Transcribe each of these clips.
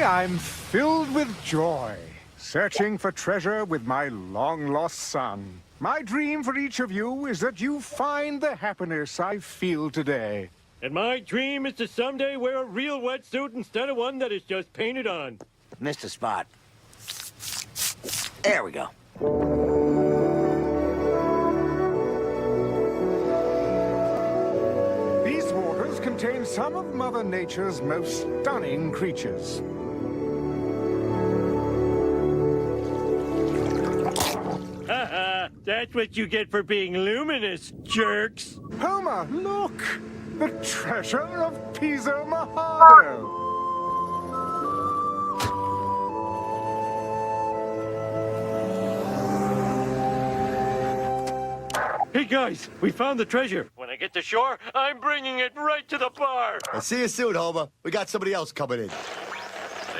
I'm filled with joy, searching for treasure with my long-lost son. My dream for each of you is that you find the happiness I feel today. And my dream is to someday wear a real wetsuit instead of one that is just painted on. Missed a spot. There we go. These waters contain some of Mother Nature's most stunning creatures. Haha, that's what you get for being luminous, jerks. Homer, look! The treasure of Piso Mojado! Hey guys, we found the treasure. When I get to shore, I'm bringing it right to the bar. I'll see you soon, Homer. We got somebody else coming in.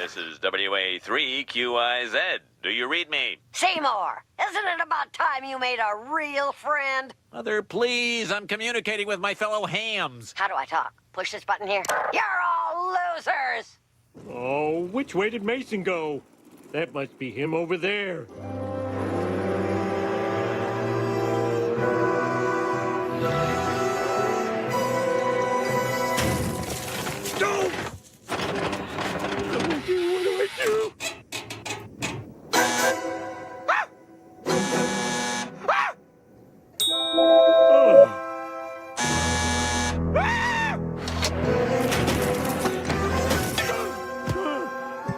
This is WA3QIZ. Do you read me? Seymour, isn't it about time you made a real friend? Mother, please. I'm communicating with my fellow hams. How do I talk? Push this button here. You're all losers! Oh, which way did Mason go? That must be him over there. No! What do I do?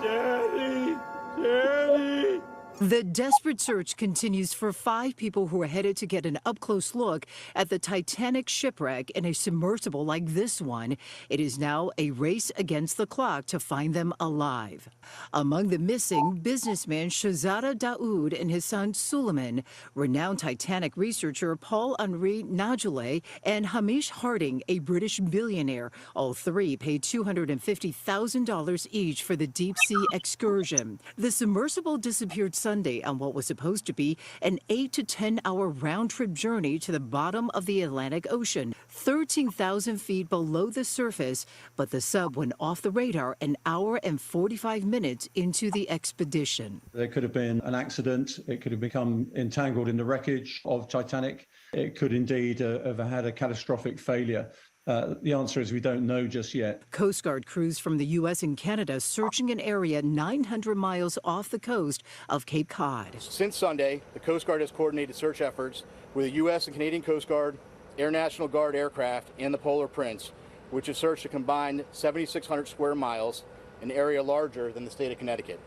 Daddy! Daddy! The desperate search continues for 5 people who are headed to get an up-close look at the Titanic shipwreck in a submersible like this one. It is now a race against the clock to find them alive. Among the missing, businessman Shahzada Daoud and his son Suleiman, renowned Titanic researcher Paul-Henri Nadjoulé, and Hamish Harding, a British billionaire. All 3 paid $250,000 each for the deep-sea excursion. The submersible disappeared Sunday on what was supposed to be an 8 to 10 hour round-trip journey to the bottom of the Atlantic Ocean, 13,000 feet below the surface, but the sub went off the radar an hour and 45 minutes into the expedition. There could have been an accident. It could have become entangled in the wreckage of Titanic. It could indeed have had a catastrophic failure. The answer is we don't know just yet. Coast Guard crews from the U.S. and Canada searching an area 900 miles off the coast of Cape Cod. Since Sunday, the Coast Guard has coordinated search efforts with the U.S. and Canadian Coast Guard, Air National Guard aircraft, and the Polar Prince, which has searched a combined 7,600 square miles, an area larger than the state of Connecticut.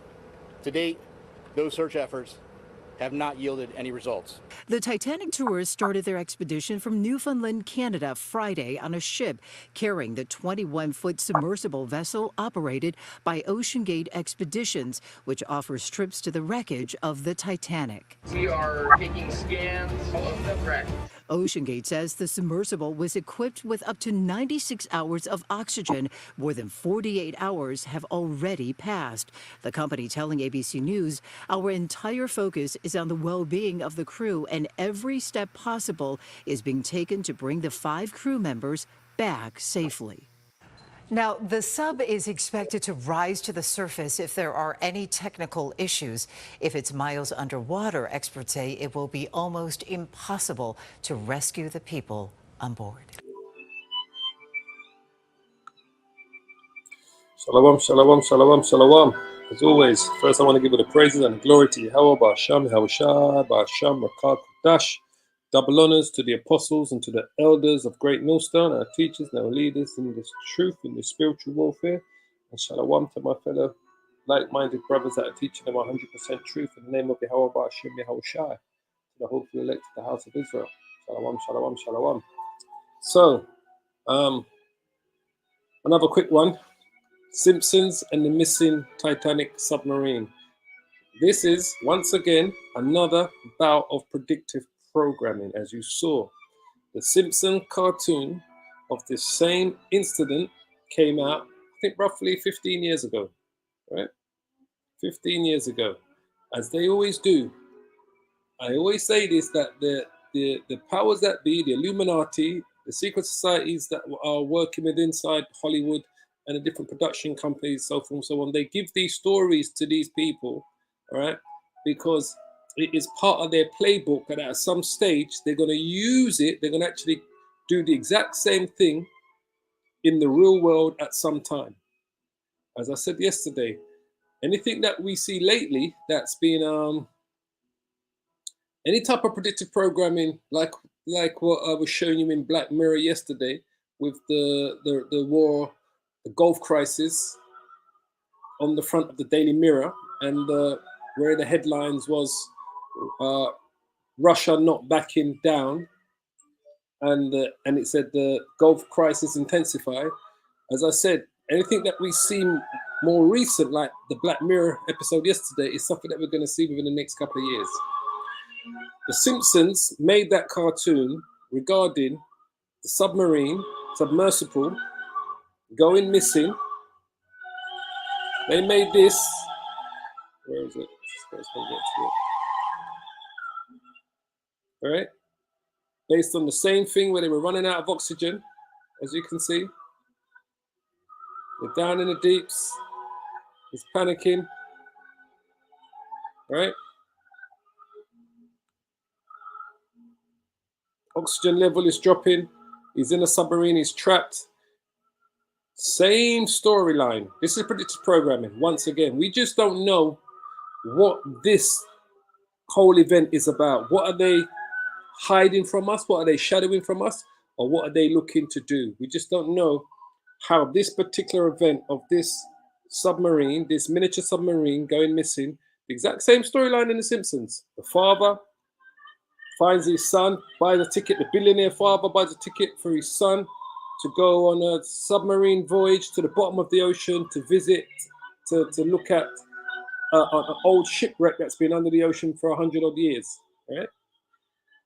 To date, those search efforts have not yielded any results. The Titanic tourists started their expedition from Newfoundland, Canada, Friday on a ship carrying the 21-foot submersible vessel operated by OceanGate Expeditions, which offers trips to the wreckage of the Titanic. We are taking scans of the wreck. OceanGate says the submersible was equipped with up to 96 hours of oxygen. More than 48 hours have already passed. The company telling ABC News, "Our entire focus is on the well-being of the crew, and every step possible is being taken to bring the 5 crew members back safely." Now, the sub is expected to rise to the surface if there are any technical issues. If it's miles underwater, experts say it will be almost impossible to rescue the people on board. Shalom, shalom, shalom, shalom. As always, first I want to give all the praises and the glory to Yahweh, Ba'asham, Yahushua, Ba'asham, Rakah, Kudash. Double honors to the apostles and to the elders of Great Millstone, our teachers and our leaders in this truth, in the spiritual warfare. And shalom to my fellow like-minded brothers that are teaching them 100% truth in the name of Yahweh, Ba'asham, Yahushua, to the hopefully elected the house of Israel. Shalom, shalom, shalom. So, another quick one. Simpsons and the missing Titanic submarine. This is, once again, another bout of predictive programming. As you saw, the Simpson cartoon of this same incident came out, I think, roughly 15 years ago, right? 15 years ago. As they always do, I always say this, that the powers that be, the Illuminati, the secret societies that are working with inside Hollywood and the different production companies, so forth and so on. They give these stories to these people, all right, because it is part of their playbook, and at some stage they're going to use it. They're going to actually do the exact same thing in the real world at some time. As I said yesterday, anything that we see lately that's been any type of predictive programming, like what I was showing you in Black Mirror yesterday with the war, the Gulf crisis on the front of the Daily Mirror, and where the headlines was Russia not backing down, and it said the Gulf crisis intensify. As I said, anything that we see more recent, like the Black Mirror episode yesterday, is something that we're going to see within the next couple of years. The Simpsons made that cartoon regarding the submersible, going missing. They made this. Where is it? Let's go get to it. All right. Based on the same thing where they were running out of oxygen, as you can see. They're down in the deeps. He's panicking. Right? Oxygen level is dropping. He's in a submarine. He's trapped. Same storyline. This is predictive programming. Once again, we just don't know what this whole event is about. What are they hiding from us? What are they shadowing from us? Or what are they looking to do? We just don't know how this particular event of this submarine, this miniature submarine going missing, the exact same storyline in The Simpsons. The father finds his son, buys a ticket, the billionaire father buys a ticket for his son to go on a submarine voyage to the bottom of the ocean to visit, to look at an old shipwreck that's been under the ocean for 100 odd years, right?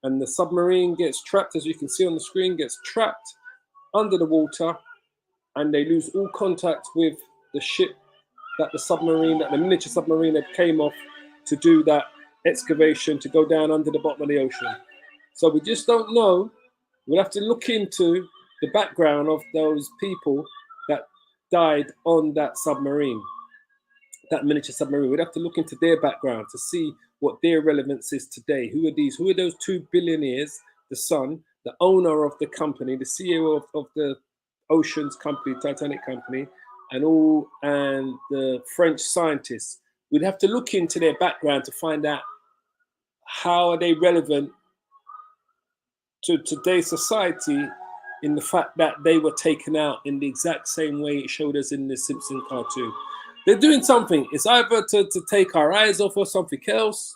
And the submarine gets trapped, as you can see on the screen, gets trapped under the water, and they lose all contact with the ship that the miniature submarine that came off to do that excavation to go down under the bottom of the ocean. So we just don't know. We'll have to look into the background of those people that died on that submarine, that miniature submarine. We'd have to look into their background to see what their relevance is today. Who are these? Who are those two billionaires? The son, the owner of the company, the CEO of the Oceans company, Titanic company, and the French scientists. We'd have to look into their background to find out how are they relevant to today's society, in the fact that they were taken out in the exact same way it showed us in the Simpsons cartoon. They're doing something. It's either to take our eyes off of something else,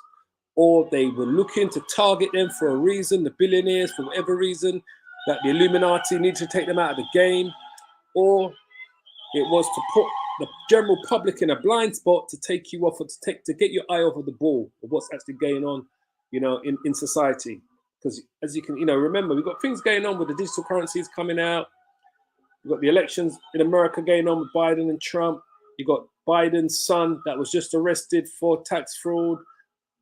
or they were looking to target them for a reason, the billionaires, for whatever reason, that the Illuminati needed to take them out of the game, or it was to put the general public in a blind spot to take you off, or to get your eye off of the ball of what's actually going on, in society. Because as you can, remember, we've got things going on with the digital currencies coming out. We've got the elections in America going on with Biden and Trump. You've got Biden's son that was just arrested for tax fraud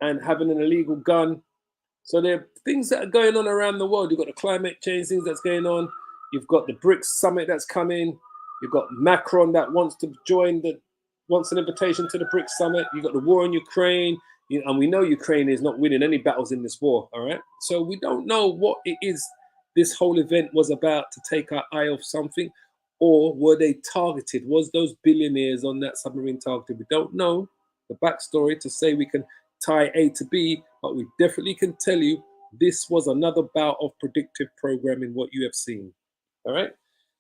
and having an illegal gun. So there are things that are going on around the world. You've got the climate change things that's going on. You've got the BRICS summit that's coming. You've got Macron that wants to wants an invitation to the BRICS summit. You've got the war in Ukraine. And we know Ukraine is not winning any battles in this war, all right? So we don't know what it is this whole event was about, to take our eye off something, or were they targeted? Was those billionaires on that submarine targeted? We don't know the backstory to say we can tie A to B, but we definitely can tell you this was another bout of predictive programming, what you have seen, all right?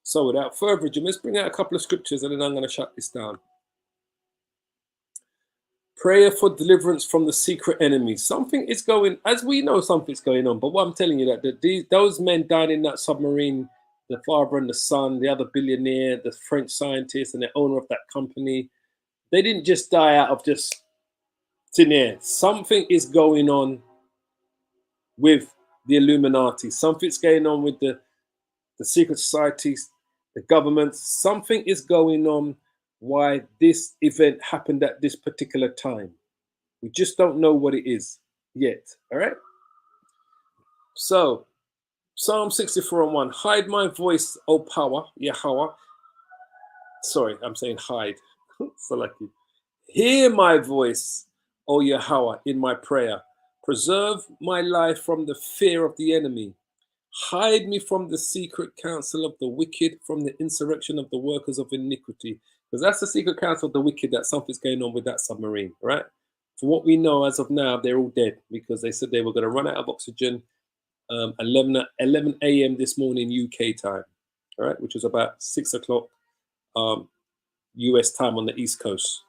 So without further ado, let's bring out a couple of scriptures and then I'm going to shut this down. Prayer for deliverance from the secret enemy. Something is going, as we know, something's going on. But what I'm telling you that those men died in that submarine, the father and the son, the other billionaire, the French scientist, and the owner of that company, they didn't just die out of just thin air. Something is going on with the Illuminati. Something's going on with the secret societies, the government. Something is going on why this event happened at this particular time. We just don't know what it is yet, all right? So, Psalm 64:1, hide my voice, O power, Yahweh, Sorry, I'm saying hide. So lucky. Hear my voice, O Yahweh, in my prayer. Preserve my life from the fear of the enemy. Hide me from the secret counsel of the wicked, from the insurrection of the workers of iniquity. Because that's the secret counsel of the wicked, that something's going on with that submarine, right? From what we know as of now, they're all dead because they said they were going to run out of oxygen 11 a.m. this morning UK time, all right, which was about 6 o'clock US time on the East Coast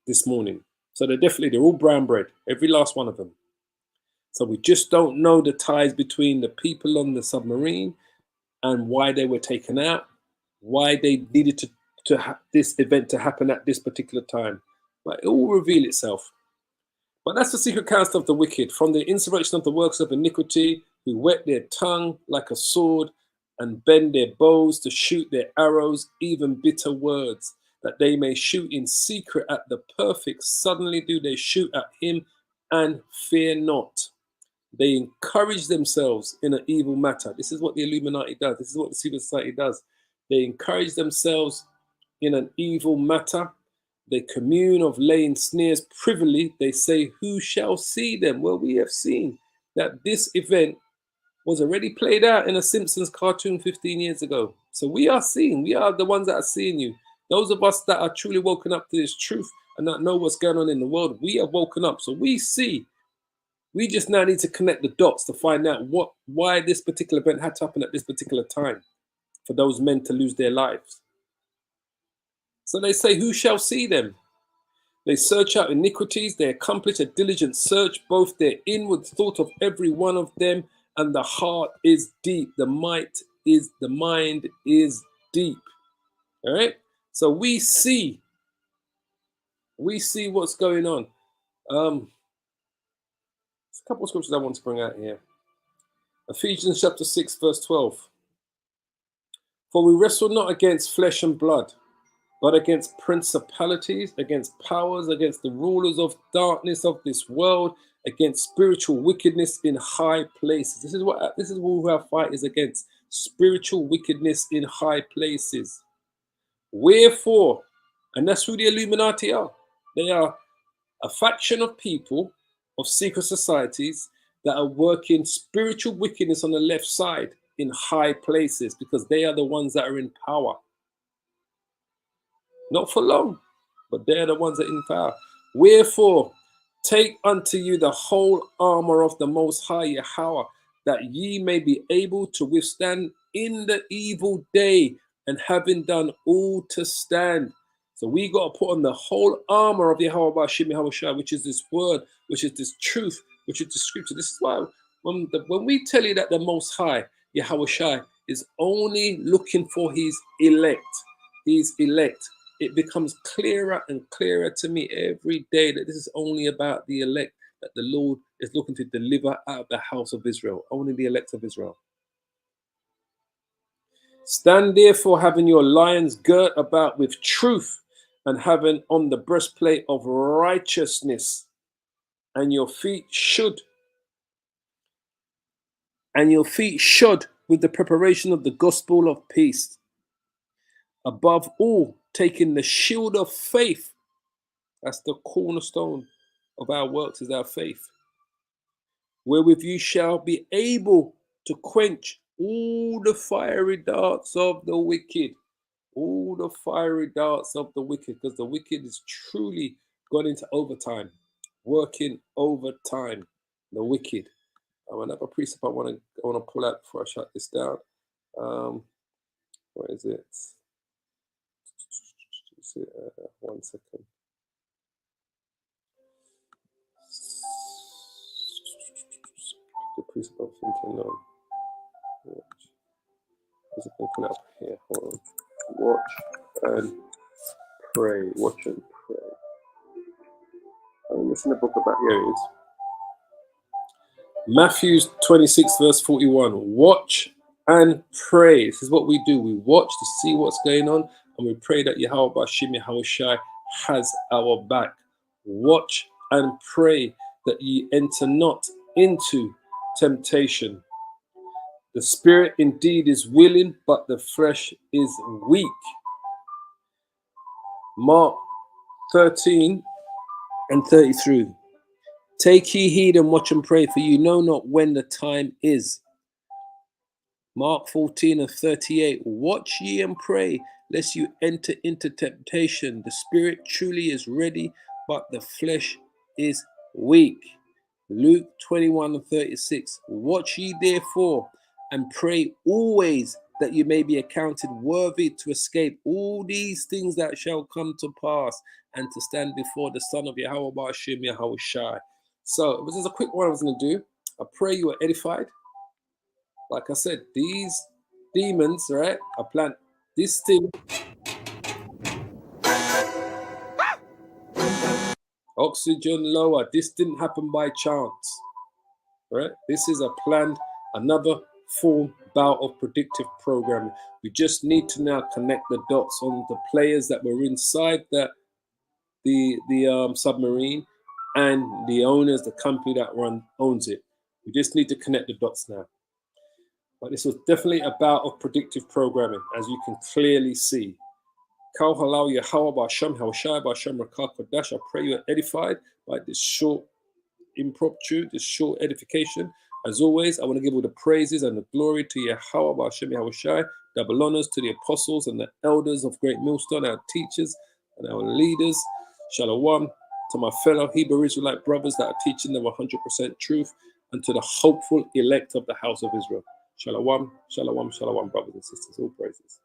this morning. So they're all brown bread, every last one of them. So we just don't know the ties between the people on the submarine and why they were taken out, why they needed this event to happen at this particular time. But it will reveal itself. But that's the secret counsel of the wicked, from the insurrection of the works of iniquity, who whet their tongue like a sword and bend their bows to shoot their arrows, even bitter words, that they may shoot in secret at the perfect. Suddenly do they shoot at him and fear not. They encourage themselves in an evil matter. This is what the Illuminati does. This is what the secret society does. They encourage themselves in an evil matter. They commune of laying snares privily. They say, who shall see them? Well, we have seen that this event was already played out in a Simpsons cartoon 15 years ago. So we are the ones that are seeing you. Those of us that are truly woken up to this truth and that know what's going on in the world, we are woken up. So we see. We just now need to connect the dots to find out why this particular event had to happen at this particular time for those men to lose their lives. So they say, who shall see them? They search out iniquities. They accomplish a diligent search, both their inward thought of every one of them, and the heart is deep. The mind is deep. All right. So we see what's going on. There's a couple of scriptures I want to bring out here. Ephesians chapter 6, verse 12. For we wrestle not against flesh and blood, but against principalities, against powers, against the rulers of darkness of this world, against spiritual wickedness in high places. This is who our fight is against. Spiritual wickedness in high places. Wherefore, and that's who the Illuminati are. They are a faction of people, of secret societies, that are working spiritual wickedness on the left side in high places, because they are the ones that are in power. Not for long, but they're the ones that are in power. Wherefore, take unto you the whole armor of the Most High Yahweh, that ye may be able to withstand in the evil day, and having done all to stand. So we got to put on the whole armor of Yahweh Bashim Yahushua, which is this word, which is this truth, which is the scripture. This is why when we tell you that the Most High Yahushua is only looking for his elect, it becomes clearer and clearer to me every day that this is only about the elect, that the Lord is looking to deliver out of the house of Israel, only the elect of Israel. Stand therefore, having your lions girt about with truth, and having on the breastplate of righteousness, and your feet shod with the preparation of the gospel of peace. Above all, taking the shield of faith. That's the cornerstone of our works, is our faith. Wherewith you shall be able to quench all the fiery darts of the wicked. All the fiery darts of the wicked, because the wicked is truly gone into overtime, working overtime. The wicked. Another precept I want to pull out before I shut this down. Where is it? One second. The precept I'm thinking on. Is it going up here? Hold on. Watch and pray. Watch and pray. It's in the book about, here it is. Matthew 26, verse 41. Watch and pray. This is what we do. We watch to see what's going on, and we pray that Yahweh Bashim Yahushai has our back. Watch and pray that ye enter not into temptation. The spirit indeed is willing, but the flesh is weak. Mark 13 and 33. Take ye heed and watch and pray, for you know not when the time is. Mark 14 and 38. Watch ye and pray, lest you enter into temptation. The spirit truly is ready, but the flesh is weak. Luke 21 and 36. Watch ye therefore and pray always, that you may be accounted worthy to escape all these things that shall come to pass, and to stand before the Son of Yahweh Ba'ashim Yahweh Shai. So this is a quick one I was going to do. I pray you are edified. Like I said, these demons, right, I plant this thing. Oxygen lower. This didn't happen by chance, right? This is a planned, another full bout of predictive programming. We just need to now connect the dots on the players that were inside the submarine and the owners, the company that owns it. We just need to connect the dots now. But this was definitely a bout of predictive programming, as you can clearly see. Kal halal Yahweh Ba'asham Hawashai Ba'asham Rakah Kodash. I pray you are edified by this short impromptu, this short edification. As always, I want to give all the praises and the glory to Yahweh Ba'asham Hawashai. Double honors to the apostles and the elders of Great Millstone, our teachers and our leaders. Shalom to my fellow Hebrew Israelite brothers that are teaching them 100% truth, and to the hopeful elect of the house of Israel. Shalom, shalom, shalom, brothers and sisters. All praises.